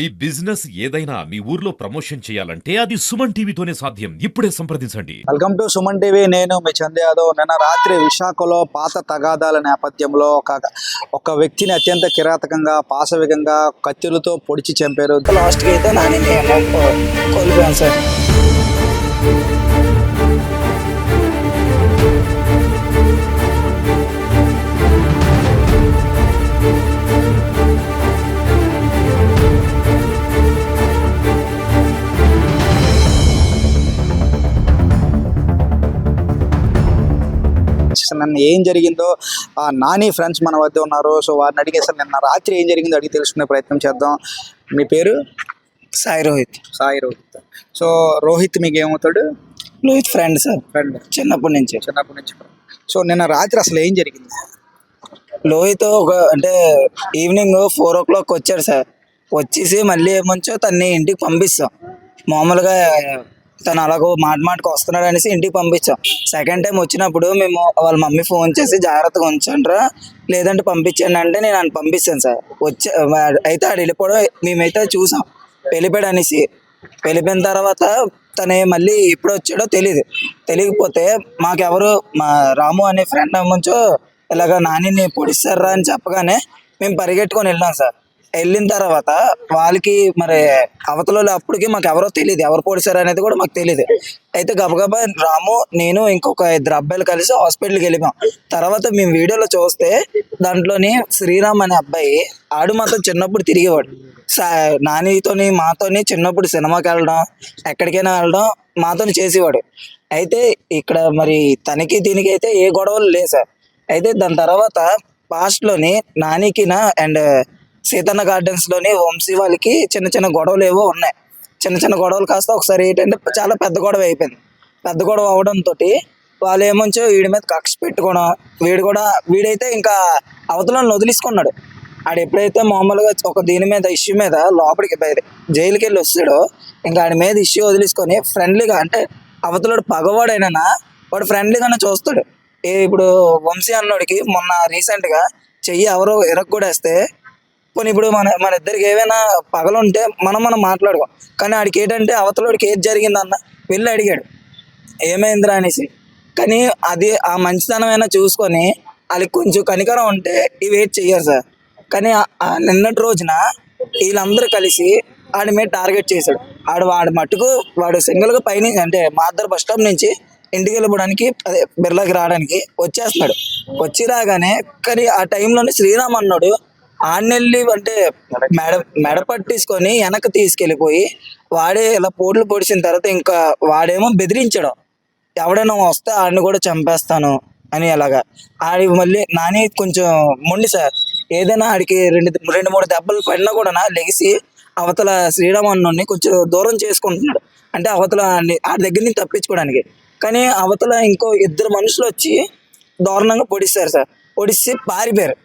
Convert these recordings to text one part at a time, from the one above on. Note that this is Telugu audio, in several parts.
ఈ బిజినెస్ ఏదైనా మీ ఊర్లో ప్రమోషన్ చేయాలంటే అది సుమన్ టీవీతోనే సాధ్యం. ఇప్పుడే సంప్రదించండి. Welcome to Suman TV. నేను మీ చంద్ యాదవ్. నిన్న రాత్రి విశాఖలో పాత తగాదాల నేపథ్యంలో ఒక వ్యక్తిని అత్యంత కిరాతకంగా పాశవికంగా కత్తులతో పొడిచి చంపారు. లాస్ట్కి అయితే నాని కోల్పోయాను సార్. నిన్న ఏం జరిగిందో నాని ఫ్రెండ్స్ మన వద్ద ఉన్నారు. సో వారిని అడిగి అసలు నిన్న రాత్రి ఏం జరిగిందో అడిగి తెలుసుకునే ప్రయత్నం చేద్దాం. మీ పేరు? సాయి రోహిత్. సో రోహిత్ మీకు ఏమవుతాడు? Rohit friend sir. చిన్నప్పటి నుంచి. సో నిన్న రాత్రి అసలు ఏం జరిగింది? లోహిత్ అంటే ఈవినింగ్ 4 o'clock వచ్చాడు సార్. వచ్చేసి మళ్ళీ ఏమంచో తన్ని ఇంటికి పంపిస్తాం. మామూలుగా తను అలాగో మాటకు వస్తున్నాడు అనేసి ఇంటికి పంపించాం. సెకండ్ టైం వచ్చినప్పుడు మేము వాళ్ళ మమ్మీ ఫోన్ చేసి జాగ్రత్తగా ఉంచండ్రా లేదంటే పంపించండి అంటే నేను ఆయన పంపిస్తాను సార్. అయితే ఆడు వెళ్ళిపోవడం మేమైతే చూసాం. వెళ్ళిపోయాడు అనేసి వెళ్ళిపోయిన తర్వాత తనే మళ్ళీ ఎప్పుడు వచ్చాడో తెలియకపోతే మాకెవరు మా రాము అనే ఫ్రెండ్ అమ్మంచో ఇలాగ నానిని పొడిస్తారా అని చెప్పగానే మేము పరిగెట్టుకొని వెళ్ళాం సార్. వెళ్ళిన తర్వాత వాళ్ళకి మరి అవతల అప్పటికి మాకు ఎవరో తెలియదు, ఎవరు పొడిచారు అనేది కూడా మాకు తెలియదు. అయితే గబగబా రాము నేను ఇంకొక 2 అబ్బాయిలు కలిసి హాస్పిటల్కి వెళ్ళిపోయాం. తర్వాత మేము వీడియోలో చూస్తే దాంట్లోని శ్రీరామ్ అనే అబ్బాయి ఆడు మాతో చిన్నప్పుడు తిరిగేవాడు. నానితోని మాతోని చిన్నప్పుడు సినిమాకి వెళ్ళడం ఎక్కడికైనా వెళ్ళడం మాతోని చేసేవాడు. అయితే ఇక్కడ మరి తనకి దీనికి అయితే ఏ గొడవలు లేవు సార్. అయితే దాని తర్వాత పాస్ట్లోని నానికి అండ్ సీతన్న గార్డెన్స్లోని వంశీ వాళ్ళకి చిన్న చిన్న గొడవలు ఏవో ఉన్నాయి. చిన్న గొడవలు కాస్త ఒకసారి ఏంటంటే చాలా పెద్ద గొడవ అయిపోయింది. పెద్ద గొడవ అవడంతో వాళ్ళు ఏమంచో వీడి మీద కక్ష పెట్టుకోవడం, వీడైతే ఇంకా అవతలను వదిలేసుకున్నాడు. ఆడు ఎప్పుడైతే మామూలుగా ఒక దీని మీద ఇష్యూ మీద లోపలికి జైలుకి వెళ్ళి వస్తాడో ఇంకా ఆడి మీద ఇష్యూ వదిలేసుకొని ఫ్రెండ్లీగా అంటే అవతలోడు పగవాడైనా వాడు ఫ్రెండ్లీగానే చూస్తాడు. ఇప్పుడు వంశీ అన్నోడికి మొన్న రీసెంట్గా చెయ్యి ఎవరో ఇరగ్గొడేస్తే పోనీ ఇప్పుడు మన ఇద్దరికి ఏమైనా పగలుంటే మనం మాట్లాడుకోం. కానీ ఆడికి ఏంటంటే అవతలోడికి ఏది జరిగిందన్న వెళ్ళి అడిగాడు ఏమైందిరా అనేసి. కానీ అది ఆ మంచితనమైనా చూసుకొని వాళ్ళకి కొంచెం కనికరం ఉంటే ఇవి ఏది చెయ్యరు సార్. కానీ నిన్నటి రోజున వీళ్ళందరూ కలిసి ఆడి మీద టార్గెట్ చేశాడు. వాడి మట్టుకు వాడు సింగిల్గా పైన అంటే మాదర్ బస్ స్టాప్ నుంచి ఇంటికి వెళ్ళిపోవడానికి అదే బిర్లాకి రావడానికి వచ్చేస్తున్నాడు. వచ్చి రాగానే కానీ ఆ టైంలోనే శ్రీరామ్ అన్నాడు ఆడనెళ్ళి అంటే మెడ పట్టించుకొని వెనక్కి తీసుకెళ్ళిపోయి వాడే ఇలా పోట్లు పొడిచిన తర్వాత ఇంకా వాడేమో బెదిరించడం ఎవడైనా వస్తే ఆడిని కూడా చంపేస్తాను అని అలాగా. ఆడి మళ్ళీ నాని కొంచెం మొండి సార్. ఏదైనా ఆడికి 2-3 దెబ్బలు పడినా కూడా లెగిసి అవతల శ్రీరామన్నోని కొంచెం దూరం చేసుకుంటున్నాడు. అంటే అవతల ఆడి దగ్గర నుంచి తప్పించుకోవడానికి. కానీ అవతల ఇంకో 2 మనుషులు వచ్చి దారుణంగా పొడిస్తారు సార్. పొడిచి పారిపోయారు.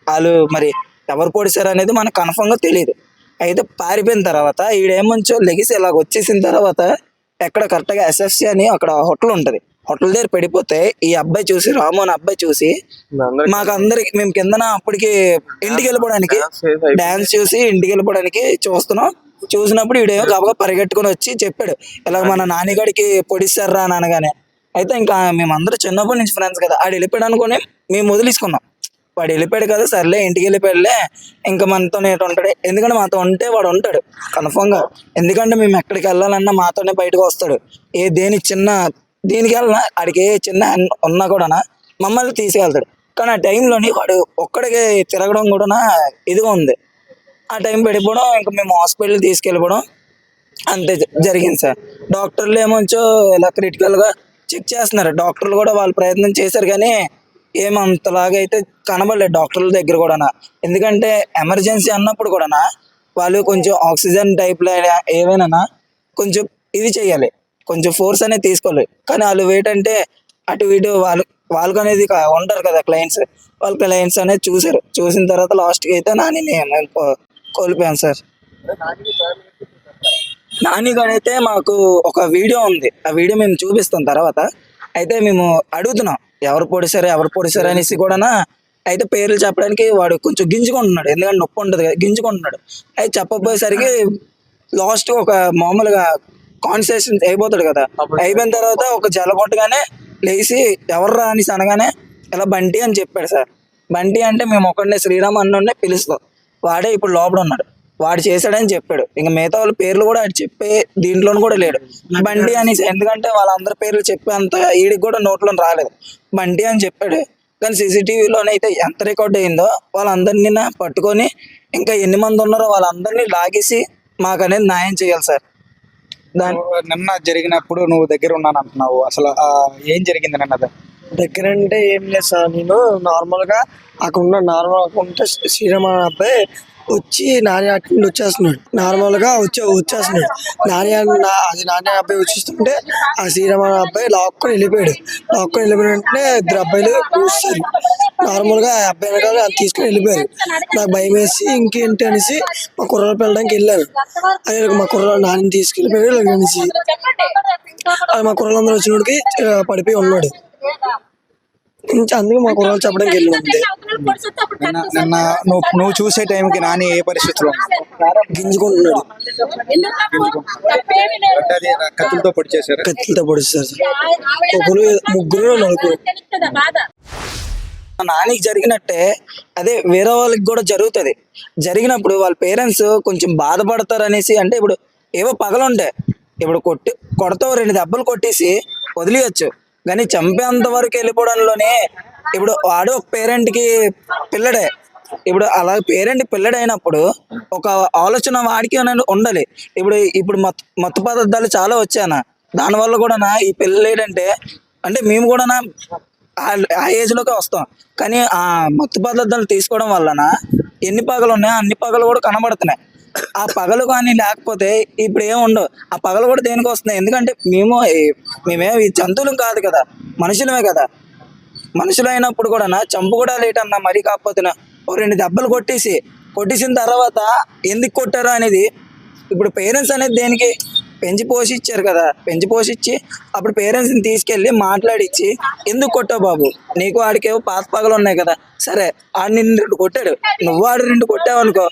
వాళ్ళు మరి ఎవరు పొడిచారు అనేది మనకు కన్ఫర్మ్గా తెలియదు. అయితే పారిపోయిన తర్వాత ఈడేమంచో లెగిసి ఇలాగ వచ్చేసిన తర్వాత ఎక్కడ కరెక్ట్గా SFC అని అక్కడ హోటల్ ఉంటుంది. హోటల్ దగ్గర పడిపోతే ఈ అబ్బాయి చూసి రాము అనే అబ్బాయి చూసి మాకు అందరికి మేము కిందన అప్పటికి ఇంటికి వెళ్ళిపోవడానికి డాన్స్ చూసి ఇంటికి వెళ్ళిపోవడానికి చూసినప్పుడు ఈడేమో గబగా పరిగెట్టుకుని వచ్చి చెప్పాడు ఇలా మన నానిగాడికి పొడిస్తారా అని అనగానే. అయితే ఇంకా మేమందరూ చిన్నప్పటి నుంచి ఫ్రెండ్స్ కదా, ఆడు వెళ్ళిపోయాడు అనుకుని మేము వదిలేసుకున్నాం. వాడు వెళ్ళిపోయాడు కదా సర్లే ఇంటికి వెళ్ళిపోయాడులే ఇంకా మనతోనే ఉంటాడు. ఎందుకంటే మాతో ఉంటే వాడు ఉంటాడు కన్ఫర్మ్గా. ఎందుకంటే మేము ఎక్కడికి వెళ్ళాలన్నా మాతోనే బయటకు వస్తాడు. దీనికి వెళ్ళినా ఆడికి ఏ చిన్న ఉన్నా కూడా మమ్మల్ని తీసుకెళ్తాడు. కానీ ఆ టైంలోని వాడు ఒక్కడికి తిరగడం కూడా ఇదిగా ఉంది. ఆ టైం పడిపోవడం ఇంకా మేము హాస్పిటల్ తీసుకెళ్ళిపోవడం అంతే జరిగింది సార్. డాక్టర్లు ఏమొచ్చో ఇలా క్రిటికల్గా చెక్ చేస్తున్నారు. డాక్టర్లు కూడా వాళ్ళు ప్రయత్నం చేశారు కానీ ఏమంతలాగా అయితే కనబడలేదు డాక్టర్ల దగ్గర కూడా. ఎందుకంటే ఎమర్జెన్సీ అన్నప్పుడు కూడా వాళ్ళు కొంచెం ఆక్సిజన్ టైప్లో ఏవైనా కొంచెం ఇది చేయాలి, కొంచెం ఫోర్స్ అనేది తీసుకోవాలి. కానీ వాళ్ళు ఏంటంటే అటు ఇటు వాళ్ళకు అనేది ఉంటారు కదా క్లయింట్స్, వాళ్ళ క్లయింట్స్ అనేది చూసిన తర్వాత లాస్ట్కి అయితే నానిని కోల్పోయాను సార్. నానిగాడైతే మాకు ఒక వీడియో ఉంది, ఆ వీడియో మేము చూపిస్తాం తర్వాత. అయితే మేము అడుగుతున్నాం ఎవరు పొడిచారు అనేసి కూడా అయితే పేర్లు చెప్పడానికి వాడు కొంచెం గింజుకుంటున్నాడు, ఎందుకంటే నొప్పి ఉంటుంది కదా, గింజుకుంటున్నాడు. అయితే చెప్పబోయేసరికి లాస్ట్ ఒక మామూలుగా కాన్సన్ట్రేషన్ అయిపోతాడు కదా, అయిపోయిన తర్వాత ఒక జల కొట్టగానే లేచి ఎవర్రా అని అనగానే ఇలా బంటి అని చెప్పాడు సార్. బంటి అంటే మేము ఒకడినే శ్రీరామ్ అన్నే పిలుస్తాం, వాడే ఇప్పుడు లోపల ఉన్నాడు, వాడు చేశాడని చెప్పాడు. ఇంకా మిగతా వాళ్ళ పేర్లు కూడా ఆడు చెప్పే దీంట్లోనూ కూడా లేడు. బంటి అని, ఎందుకంటే వాళ్ళందరి పేర్లు చెప్పే అంత ఈడికి కూడా నోట్లో రాలేదు, బంటి అని చెప్పాడు. కానీ సీసీటీవీలోనైతే ఎంత రికార్డ్ అయిందో వాళ్ళందరినీ పట్టుకొని ఇంకా ఎన్ని మంది ఉన్నారో వాళ్ళందరినీ లాగేసి మాకు అనేది న్యాయం చేయాలి సార్. దాని నిన్న జరిగినప్పుడు నువ్వు దగ్గర ఉన్నాను అంటున్నావు, అసలు ఏం జరిగింది నిన్న? దగ్గర అంటే ఏం లేదు సార్, నేను నార్మల్గా అక్కడ ఉన్న నార్మల్ ఉంటే శ్రీరామ అబ్బాయి వచ్చి నాని అక్కడి నుండి వచ్చేస్తున్నాడు, నార్మల్గా వచ్చేస్తున్నాడు నాని అబ్బాయి వచ్చేస్తుంటే ఆ శ్రీరామ అబ్బాయి లాక్కొని వెళ్ళిపోయాడు. వెంటనే ఇద్దరు అబ్బాయిలు చూస్తారు, నార్మల్గా ఆ అబ్బాయి వెనకాల తీసుకుని వెళ్ళిపోయారు. నాకు భయం వేసి ఇంకేంటి అనేసి మా కుర్రలు వెళ్ళడానికి వెళ్ళాను. అదే మా కుర్రలు నాని తీసుకెళ్ళిపోయాడు అనేసి మా కుర్రలందరూ వచ్చినోడికి పడిపోయి ఉన్నాడు. అందుకే మా కుర్రలు చెప్పడానికి వెళ్ళింది. నిన్న నువ్వు చూసే టైంకి నాని ఏ పరిస్థితిలో గింజుకుంటున్నాడు, అది కత్తులతో పొడి చేశారు? కత్తితో పొడిస్తారు సార్, ఒకరు ముగ్గురు నలుగురు. నానికి జరిగినట్టే అదే వేరే వాళ్ళకి కూడా జరుగుతుంది. జరిగినప్పుడు వాళ్ళ పేరెంట్స్ కొంచెం బాధపడతారు అనేసి, అంటే ఇప్పుడు ఏవో పగలుంటాయి, ఇప్పుడు కొడతావు 2 దెబ్బలు కొట్టేసి వదిలేయచ్చు, కానీ చంపేంత వరకు వెళ్ళిపోవడంలోనే ఇప్పుడు వాడు ఒక పేరెంట్కి పిల్లడే. ఇప్పుడు అలా పేరెంట్ పిల్లడైనప్పుడు ఒక ఆలోచన వాడికి ఉండాలి. ఇప్పుడు మత్తు పదార్థాలు చాలా వచ్చానా, దానివల్ల కూడా ఈ పిల్లలు ఏంటంటే, అంటే మేము కూడా ఆ ఏజ్లోకి వస్తాం, కానీ ఆ మత్తు పదార్థాలు తీసుకోవడం వలన ఎన్ని పగలు ఉన్నాయో అన్ని పగలు కూడా కనబడుతున్నాయి. ఆ పగలు కానీ లేకపోతే ఇప్పుడు ఏమి ఉండవు. ఆ పగలు కూడా దేనికి వస్తున్నాయి, ఎందుకంటే మేమే జంతువులం కాదు కదా, మనుషులమే కదా. మనుషులు అయినప్పుడు కూడా చంపు కూడా లేట్ అన్నా, మరీ కాకపోతే 2 దెబ్బలు కొట్టేసిన తర్వాత ఎందుకు కొట్టారు అనేది, ఇప్పుడు పేరెంట్స్ అనేది దేనికి పెంచి పోషించారు కదా, పెంచి పోషించి అప్పుడు పేరెంట్స్ని తీసుకెళ్ళి మాట్లాడించి ఎందుకు కొట్టావు బాబు, నీకు ఆడికేవో పాత పగలు ఉన్నాయి కదా, సరే ఆడు నిన్ను 2 కొట్టాడు, నువ్వు ఆడు 2 కొట్టావు అనుకో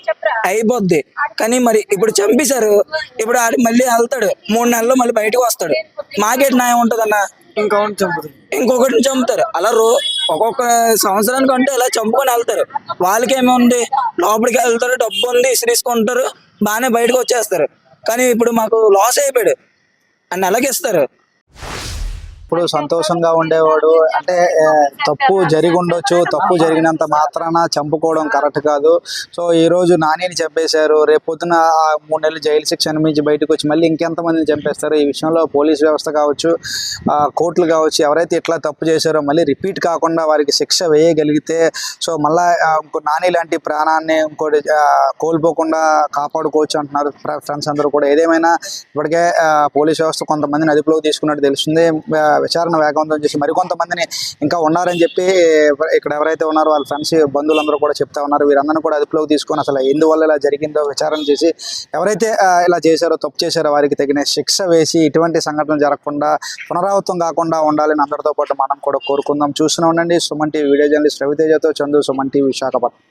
అయిపోద్ది. కానీ మరి ఇప్పుడు చంపేశారు, ఇప్పుడు ఆడు మళ్ళీ వెళ్తాడు, 3 నెలల్లో మళ్ళీ బయటకు వస్తాడు, మాకేటి న్యాయం ఉంటుందన్న? ఇంకొకటిని చంపుతారు. అలా ఒక్కొక్క సంవత్సరానికి అంటే ఇలా చంపుకొని వెళ్తారు. వాళ్ళకేమీ ఉంది, లోపలికి వెళ్తారు, డబ్బు ఉంది, ఇసిరేసుకుంటారు, బాగానే బయటకు వచ్చేస్తారు. కానీ ఇప్పుడు మాకు లాస్ అయిపోయాడు అని ఎలాగిస్తారు? ఇప్పుడు సంతోషంగా ఉండేవాడు అంటే తప్పు జరిగి ఉండొచ్చు, తప్పు జరిగినంత మాత్రాన చంపుకోవడం కరెక్ట్ కాదు. సో ఈరోజు నానిని చంపేశారు, రేపొద్దున 3 నెలలు జైలు శిక్ష అనుభవించి బయటకు వచ్చి మళ్ళీ ఇంకెంతమందిని చంపేస్తారు. ఈ విషయంలో పోలీస్ వ్యవస్థ కావచ్చు, కోర్టులు కావచ్చు, ఎవరైతే ఇట్లా తప్పు చేశారో మళ్ళీ రిపీట్ కాకుండా వారికి శిక్ష వేయగలిగితే సో మళ్ళీ ఇంకో నాని లాంటి ప్రాణాన్ని ఇంకోటి కోల్పోకుండా కాపాడుకోవచ్చు అంటున్నారు ఫ్రెండ్స్ అందరూ కూడా. ఏదేమైనా ఇప్పటికే పోలీస్ వ్యవస్థ కొంతమందిని అదుపులోకి తీసుకున్నట్టు తెలుస్తుంది. విచారణ వేగవంతం చేసి మరికొంతమందిని ఇంకా ఉన్నారని చెప్పి ఇక్కడ ఎవరైతే ఉన్నారో వాళ్ళ ఫ్రెండ్స్ బంధువులందరూ కూడా చెప్తా ఉన్నారు. వీరందరినీ కూడా అదుపులోకి తీసుకొని అసలు ఎందువల్ల ఇలా జరిగిందో విచారణ చేసి ఎవరైతే ఇలా చేశారో, తప్పు చేశారో వారికి తగిన శిక్ష వేసి ఇటువంటి సంఘటనలు జరగకుండా పునరావృతం కాకుండా ఉండాలని అందరితో పాటు మనం కూడా కోరుకుందాం. చూస్తూనే ఉండండి సుమన్ టీవీ. వీడియో జర్నలిస్ట్ రవితేజతో చందు, సుమన్ టీవీ విశాఖపట్నం.